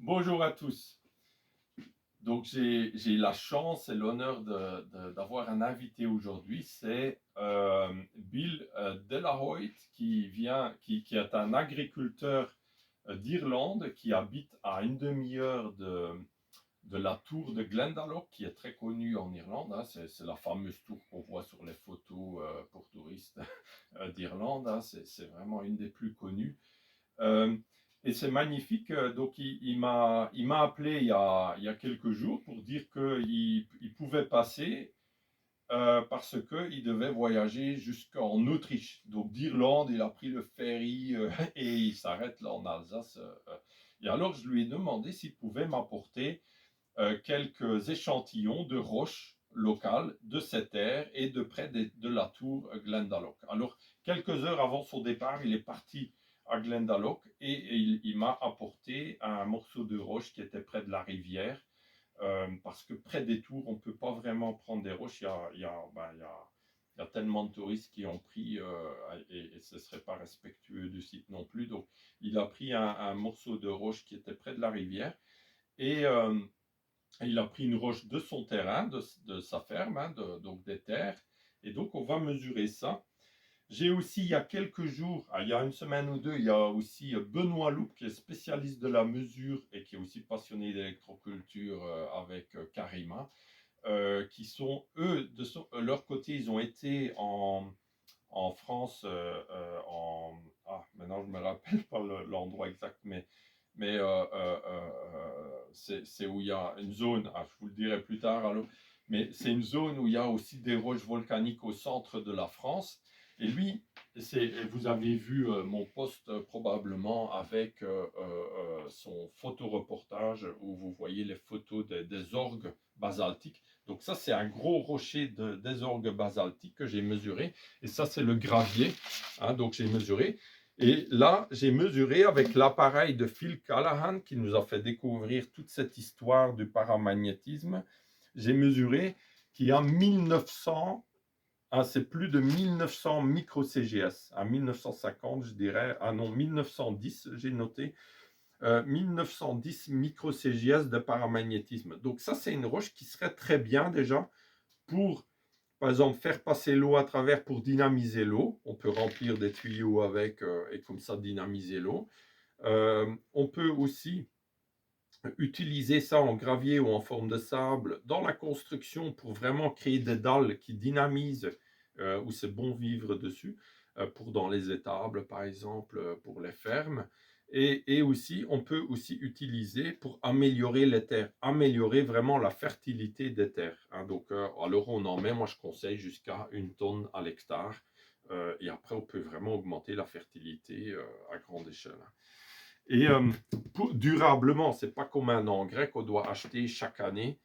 Bonjour à tous. Donc j'ai la chance et l'honneur d'avoir un invité aujourd'hui. C'est Bill Delahoyt qui est un agriculteur d'Irlande qui habite à une demi-heure de la tour de Glendalough qui est très connue en Irlande, hein. C'est la fameuse tour qu'on voit sur les photos pour touristes d'Irlande, hein. C'est vraiment une des plus connues. Euh, et c'est magnifique. Donc, il m'a appelé il y a quelques jours pour dire qu'il pouvait passer parce qu'il devait voyager jusqu'en Autriche. Donc, d'Irlande, il a pris le ferry et il s'arrête là en Alsace. Et alors, je lui ai demandé s'il pouvait m'apporter quelques échantillons de roches locales de cette terre et de près de la tour Glendalough. Alors, quelques heures avant son départ, il est parti à Glendalough et il m'a apporté un morceau de roche qui était près de la rivière, parce que près des tours, on ne peut pas vraiment prendre des roches. Il y a tellement de touristes qui ont pris et ce ne serait pas respectueux du site non plus. Donc, il a pris un morceau de roche qui était près de la rivière et il a pris une roche de son terrain, de sa ferme, hein, donc des terres. Et donc, on va mesurer ça. J'ai aussi, il y a quelques jours, il y a une semaine ou deux, il y a aussi Benoît Loup, qui est spécialiste de la mesure et qui est aussi passionné d'électroculture avec Karima, qui sont, eux, leur côté, ils ont été en France, maintenant je ne me rappelle pas l'endroit exact, mais c'est où il y a une zone, je vous le dirai plus tard, alors, mais c'est une zone où il y a aussi des roches volcaniques au centre de la France. Et lui, vous avez vu mon post probablement avec son photoreportage où vous voyez les photos des orgues basaltiques. Donc ça, c'est un gros rocher des orgues basaltiques que j'ai mesuré. Et ça, c'est le gravier, hein, donc j'ai mesuré. Et là, j'ai mesuré avec l'appareil de Phil Callahan qui nous a fait découvrir toute cette histoire du paramagnétisme. J'ai mesuré qu'il y a 1900, c'est plus de 1900 micro-CGS. À 1950, je dirais, non, 1910, j'ai noté, 1910 micro-CGS de paramagnétisme. Donc ça, c'est une roche qui serait très bien déjà pour, par exemple, faire passer l'eau à travers pour dynamiser l'eau. On peut remplir des tuyaux avec et comme ça dynamiser l'eau. On peut aussi utiliser ça en gravier ou en forme de sable dans la construction pour vraiment créer des dalles qui dynamisent, où c'est bon vivre dessus, pour dans les étables par exemple, pour les fermes. Et aussi, on peut aussi utiliser pour améliorer les terres, améliorer vraiment la fertilité des terres, hein. Donc, alors on en met, moi je conseille jusqu'à 1 tonne à l'hectare. Et après, on peut vraiment augmenter la fertilité à grande échelle. Et durablement, c'est pas comme un engrais qu'on doit acheter chaque année.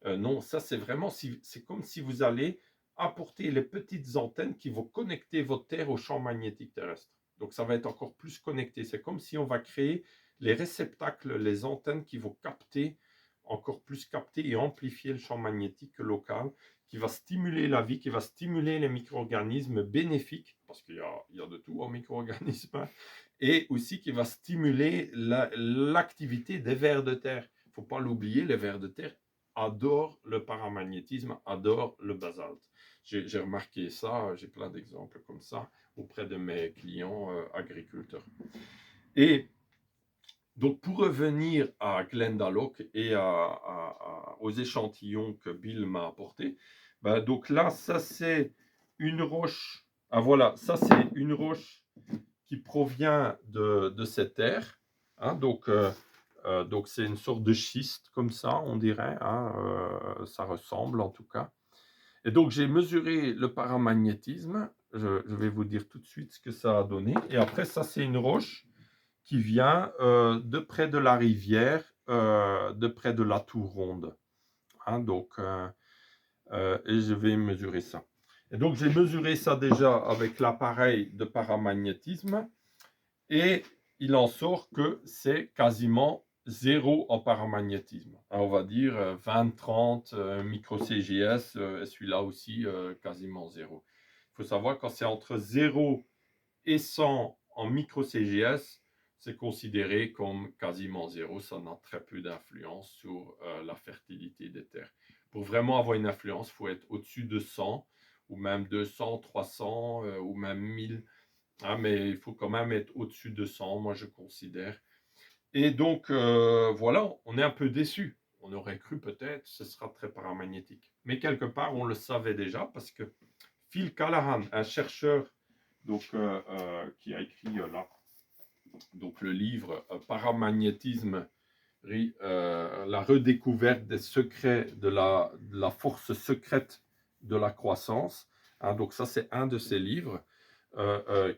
Non, ça c'est vraiment, c'est comme si vous allez apporter les petites antennes qui vont connecter votre terre au champ magnétique terrestre. Donc ça va être encore plus connecté. C'est comme si on va créer les réceptacles, les antennes qui vont capter, encore plus capter et amplifier le champ magnétique local, qui va stimuler la vie, qui va stimuler les micro-organismes bénéfiques, parce il y a de tout en micro-organismes, hein, et aussi qui va stimuler l'activité des vers de terre. Il ne faut pas l'oublier, les vers de terre adorent le paramagnétisme, adorent le basalte. J'ai remarqué ça, j'ai plein d'exemples comme ça auprès de mes clients agriculteurs. Et donc, pour revenir à Glendalough et aux échantillons que Bill m'a apportés, ben donc là, ça c'est une roche. Ah voilà, ça c'est une roche qui provient de cette terre, hein. Donc c'est une sorte de schiste comme ça, on dirait, hein, ça ressemble en tout cas. Et donc j'ai mesuré le paramagnétisme. Je vais vous dire tout de suite ce que ça a donné. Et après, ça c'est une roche qui vient de près de la rivière, de près de la tour ronde, hein. Donc, et je vais mesurer ça. Et donc j'ai mesuré ça déjà avec l'appareil de paramagnétisme. Et il en sort que c'est quasiment zéro en paramagnétisme. On va dire 20-30 micro-CGS, et celui-là aussi quasiment zéro. Il faut savoir quand c'est entre 0 et 100 en micro-CGS, c'est considéré comme quasiment zéro. Ça n'a très peu d'influence sur la fertilité des terres. Pour vraiment avoir une influence, il faut être au-dessus de 100, ou même 200, 300, ou même 1000. Ah, mais il faut quand même être au-dessus de 100, moi je considère. Et donc, voilà, on est un peu déçu. On aurait cru peut-être ce sera très paramagnétique. Mais quelque part, on le savait déjà parce que Phil Callahan, un chercheur donc, qui a écrit là, donc, le livre Paramagnétisme, la redécouverte des secrets de la force secrète de la croissance. Hein, donc ça, c'est un de ses livres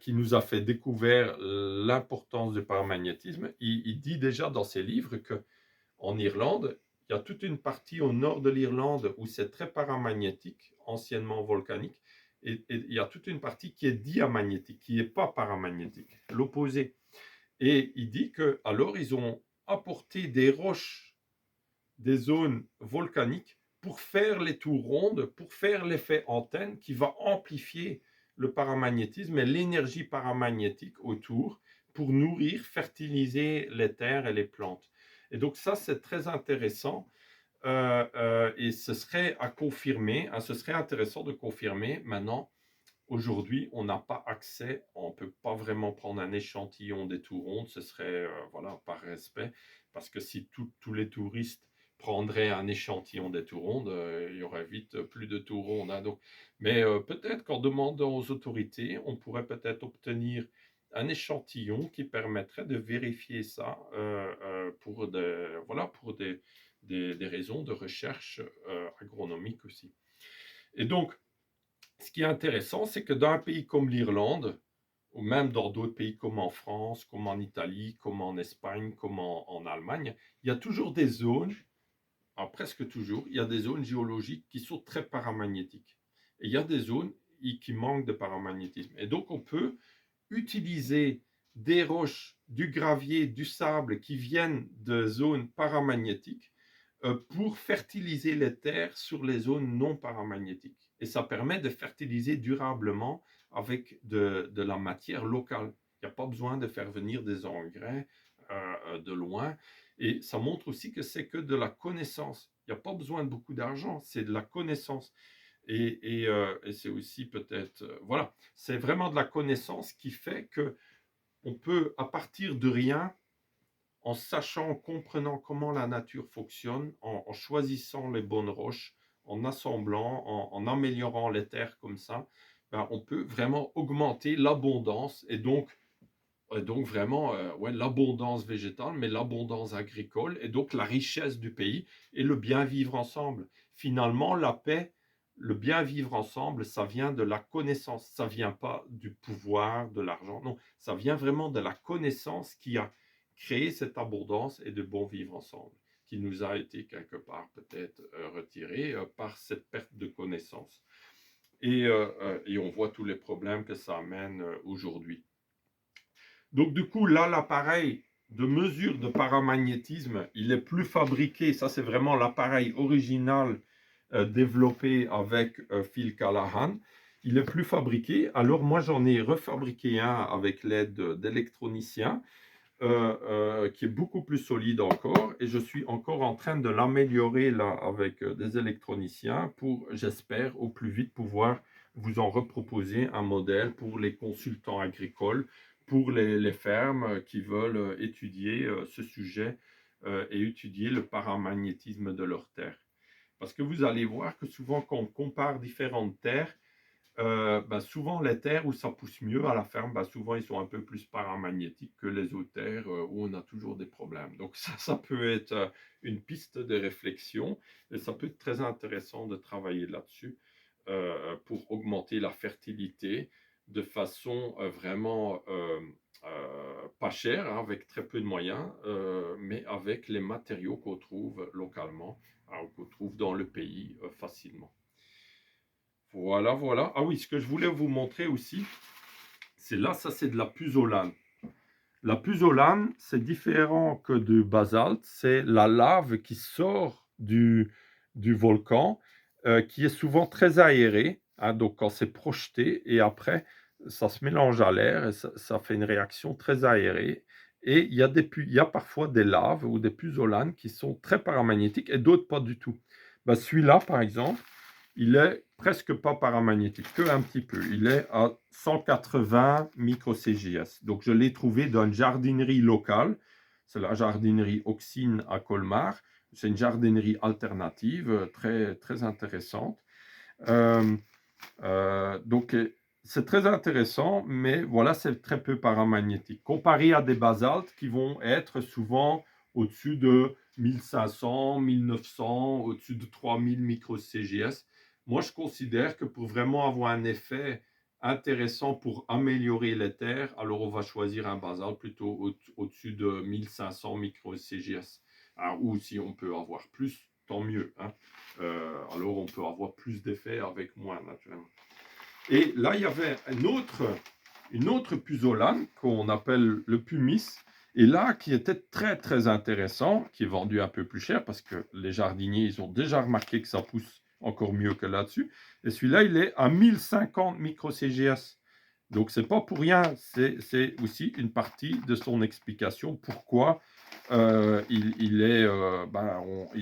qui nous a fait découvrir l'importance du paramagnétisme. Il dit déjà dans ses livres qu'en Irlande, il y a toute une partie au nord de l'Irlande où c'est très paramagnétique, anciennement volcanique, et il y a toute une partie qui est diamagnétique, qui n'est pas paramagnétique, l'opposé. Et il dit que alors ils ont apporté des roches des zones volcaniques pour faire les tours rondes, pour faire l'effet antenne qui va amplifier le paramagnétisme et l'énergie paramagnétique autour pour nourrir, fertiliser les terres et les plantes. Et donc ça, c'est très intéressant et ce serait à confirmer, hein, ce serait intéressant de confirmer maintenant. Aujourd'hui, on n'a pas accès, on ne peut pas vraiment prendre un échantillon des tours rondes, ce serait voilà, par respect, parce que si tous les touristes prendraient un échantillon des tours rondes, il y aurait vite plus de tours rondes. Hein, donc. Mais peut-être qu'en demandant aux autorités, on pourrait peut-être obtenir un échantillon qui permettrait de vérifier ça pour, voilà, pour des raisons de recherche agronomique aussi. Et donc, ce qui est intéressant, c'est que dans un pays comme l'Irlande, ou même dans d'autres pays comme en France, comme en Italie, comme en Espagne, comme en Allemagne, il y a toujours des zones, presque toujours, il y a des zones géologiques qui sont très paramagnétiques. Et il y a des zones qui manquent de paramagnétisme. Et donc on peut utiliser des roches, du gravier, du sable qui viennent de zones paramagnétiques pour fertiliser les terres sur les zones non paramagnétiques. Et ça permet de fertiliser durablement avec de la matière locale. Il n'y a pas besoin de faire venir des engrais de loin. Et ça montre aussi que c'est que de la connaissance. Il n'y a pas besoin de beaucoup d'argent, c'est de la connaissance. Et c'est aussi peut-être, voilà, c'est vraiment de la connaissance qui fait que on peut, à partir de rien, en sachant, en comprenant comment la nature fonctionne, en choisissant les bonnes roches, en assemblant, en améliorant les terres comme ça, ben, on peut vraiment augmenter l'abondance et donc vraiment ouais, l'abondance végétale, mais l'abondance agricole et donc la richesse du pays et le bien vivre ensemble. Finalement, la paix, le bien vivre ensemble, ça vient de la connaissance, ça vient pas du pouvoir, de l'argent, non, ça vient vraiment de la connaissance qui a créé cette abondance et de bon vivre ensemble, qui nous a été quelque part peut-être retirée par cette perte de connaissance. Et on voit tous les problèmes que ça amène aujourd'hui. Donc du coup, là, l'appareil de mesure de paramagnétisme, il est plus fabriqué. Ça, c'est vraiment l'appareil original développé avec Phil Callahan. Il est plus fabriqué. Alors moi, j'en ai refabriqué un avec l'aide d'électroniciens qui est beaucoup plus solide encore. Et je suis encore en train de l'améliorer là avec des électroniciens pour, j'espère, au plus vite pouvoir vous en reproposer un modèle pour les consultants agricoles, pour les fermes qui veulent étudier ce sujet et étudier le paramagnétisme de leurs terres. Parce que vous allez voir que souvent quand on compare différentes terres, souvent les terres où ça pousse mieux à la ferme, souvent ils sont un peu plus paramagnétiques que les autres terres où on a toujours des problèmes. Donc ça peut être une piste de réflexion et ça peut être très intéressant de travailler là-dessus pour augmenter la fertilité de façon vraiment pas chère, hein, avec très peu de moyens, mais avec les matériaux qu'on trouve localement, hein, qu'on trouve dans le pays facilement. Voilà, voilà. Ah oui, ce que je voulais vous montrer aussi, c'est là, ça c'est de la puzzolane. La puzzolane, c'est différent que du basalte, c'est la lave qui sort du volcan, qui est souvent très aérée, hein, donc quand c'est projeté, et après, ça se mélange à l'air, et ça fait une réaction très aérée, Et il y a parfois des laves ou des puzzolanes qui sont très paramagnétiques et d'autres pas du tout. Ben, celui-là, par exemple, il est presque pas paramagnétique, que un petit peu. Il est à 180 micro-CJS. Donc, je l'ai trouvé dans une jardinerie locale. C'est la jardinerie Oxine à Colmar. C'est une jardinerie alternative très, très intéressante. Euh, donc, c'est très intéressant, mais voilà, c'est très peu paramagnétique. Comparé à des basaltes qui vont être souvent au-dessus de 1500, 1900, au-dessus de 3000 micro-CGS. Moi, je considère que pour vraiment avoir un effet intéressant pour améliorer les terres, alors on va choisir un basalte plutôt au-dessus de 1500 micro-CGS. Ou si on peut avoir plus, tant mieux, hein. Alors on peut avoir plus d'effets avec moins, naturellement. Et là, il y avait une autre puzzolane qu'on appelle le pumice, et là, qui était très, très intéressant, qui est vendu un peu plus cher, parce que les jardiniers, ils ont déjà remarqué que ça pousse encore mieux que là-dessus. Et celui-là, il est à 1050 micro-CGS. Donc, c'est pas pour rien, c'est aussi une partie de son explication pourquoi ils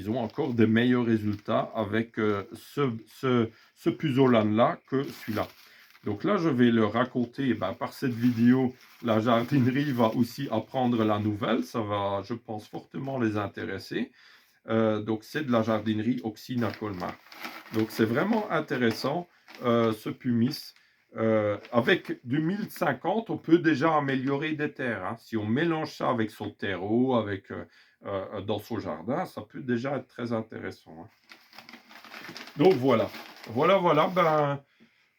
ont encore des meilleurs résultats avec ce puzzolane-là que celui-là. Donc là, je vais le raconter par cette vidéo. La jardinerie va aussi apprendre la nouvelle. Ça va, je pense, fortement les intéresser. Donc, c'est de la jardinerie Oxine à Colmar. Donc, c'est vraiment intéressant, ce pumice. Avec du 1050, on peut déjà améliorer des terres, hein. Si on mélange ça avec son terreau, dans son jardin, ça peut déjà être très intéressant, hein. Donc voilà, voilà.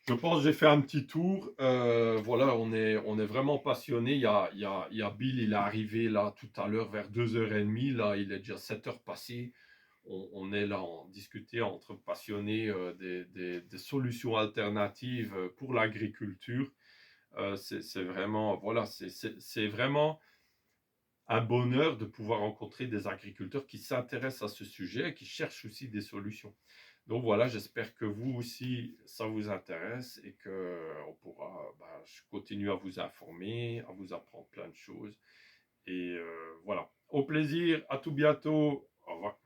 Je pense que j'ai fait un petit tour. Voilà, on est vraiment passionné. Il y a Bill, il est arrivé là tout à l'heure vers 2h30. Là, il est déjà 7h passées. On est là en discuter entre passionnés des solutions alternatives pour l'agriculture. C'est vraiment, voilà, c'est vraiment un bonheur de pouvoir rencontrer des agriculteurs qui s'intéressent à ce sujet et qui cherchent aussi des solutions. Donc voilà, j'espère que vous aussi, ça vous intéresse et que on pourra, je continue à vous informer, à vous apprendre plein de choses. Et voilà, au plaisir, à tout bientôt, au revoir.